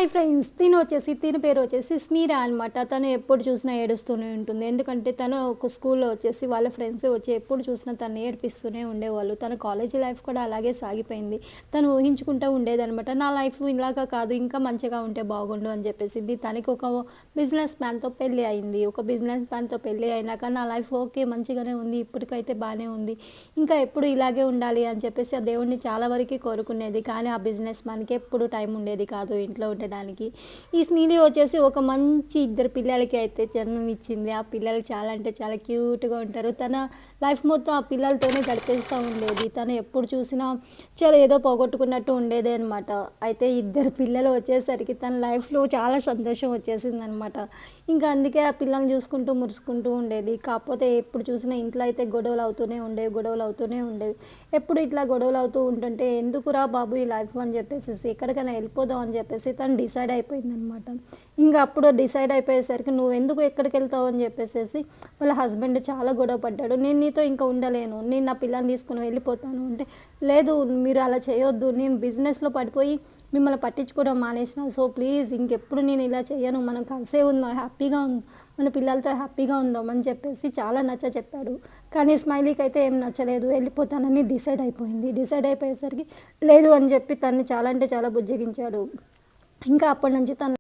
Hi friends. తిను పేరు వచ్చేసి స్మీరా అనమాట. తను ఎప్పుడు చూసినా ఏడుస్తూనే ఉంటుంది. ఎందుకంటే తను ఒక స్కూల్‌లో వచ్చేసి వాళ్ళ ఫ్రెండ్స్ వచ్చి ఎప్పుడు చూసినా తనని ఏడిపిస్తూనే ఉండేవాళ్ళు. తన కాలేజీ లైఫ్ కూడా అలాగే సాగిపోయింది. తను ఊహించుకుంటూ ఉండేదనమాట. నా లైఫ్ ఇలాగా కాదు, ఇంకా మంచిగా ఉంటే బాగుండు అని చెప్పేసింది. తనకి ఒక బిజినెస్ మ్యాన్‌తో పెళ్లి అయింది. ఒక బిజినెస్ మ్యాన్‌తో పెళ్లి అయినాక నా లైఫ్ ఓకే, మంచిగానే ఉంది. ఇప్పటికైతే బానే ఉంది. ఇంకా ఎప్పుడు ఇలాగే ఉండాలి అని చెప్పేసి ఆ దేవుడిని చాలా వరకి కోరుకునేది. కానీ ఆ బిజినెస్ మ్యాన్‌కి ఎప్పుడు టైం ఉండేది కాదు ఇంట్లో ఉండడానికి. ఈ స్మీలీ వచ్చేసి ఒక మంచి ఇద్దరు పిల్లలకి అయితే జన్మనిచ్చింది. ఆ పిల్లలు చాలా అంటే చాలా క్యూట్‌గా ఉంటారు. తన లైఫ్ మొత్తం ఆ పిల్లలతోనే గడిపేస్తూ ఉండేది. తను ఎప్పుడు చూసినా చాలా ఏదో పోగొట్టుకున్నట్టు ఉండేదే అనమాట. అయితే ఇద్దరు పిల్లలు వచ్చేసరికి తన లైఫ్‌లో చాలా సంతోషం వచ్చేసిందనమాట. ఇంకా అందుకే ఆ పిల్లల్ని చూసుకుంటూ మురుసుకుంటూ ఉండేది. కాకపోతే ఎప్పుడు చూసినా ఇంట్లో అయితే గొడవలు అవుతూనే ఉండేవి, గొడవలు అవుతూనే ఉండేవి. ఎప్పుడు ఇట్లా గొడవలు అవుతూ ఉంటుంటే ఎందుకురా బాబు ఈ లైఫ్ అని చెప్పేసేసి ఎక్కడికైనా వెళ్ళిపోదాం అని చెప్పేసి తను డిసైడ్ అయిపోయిందనమాట. ఇంకా అప్పుడు డిసైడ్ అయిపోయేసరికి నువ్వెందుకు ఎక్కడికెళ్తావు అని చెప్పేసేసి వాళ్ళ హస్బెండ్ చాలా గొడవ పడ్డాడు. నేను నీతో ఇంకా ఉండలేను, నేను నా పిల్లని తీసుకొని వెళ్ళిపోతాను అంటే, లేదు మీరు అలా చేయొద్దు, నేను బిజినెస్లో పడిపోయి మిమ్మల్ని పట్టించుకోవడం మానేసిన, సో ప్లీజ్ ఇంకెప్పుడు నేను ఇలా చేయను, మనం కలిసే ఉందాం, హ్యాపీగా ఉందాం, మన పిల్లలతో హ్యాపీగా ఉందాం అని చెప్పేసి చాలా నచ్చ చెప్పాడు. కానీ స్మైలీకి అయితే ఏం నచ్చలేదు, వెళ్ళిపోతానని డిసైడ్ అయిపోయింది. డిసైడ్ అయిపోయేసరికి లేదు అని చెప్పి తన్ని చాలా అంటే చాలా బుజ్జగించాడు. ఇంకా అప్పటి నుంచి తను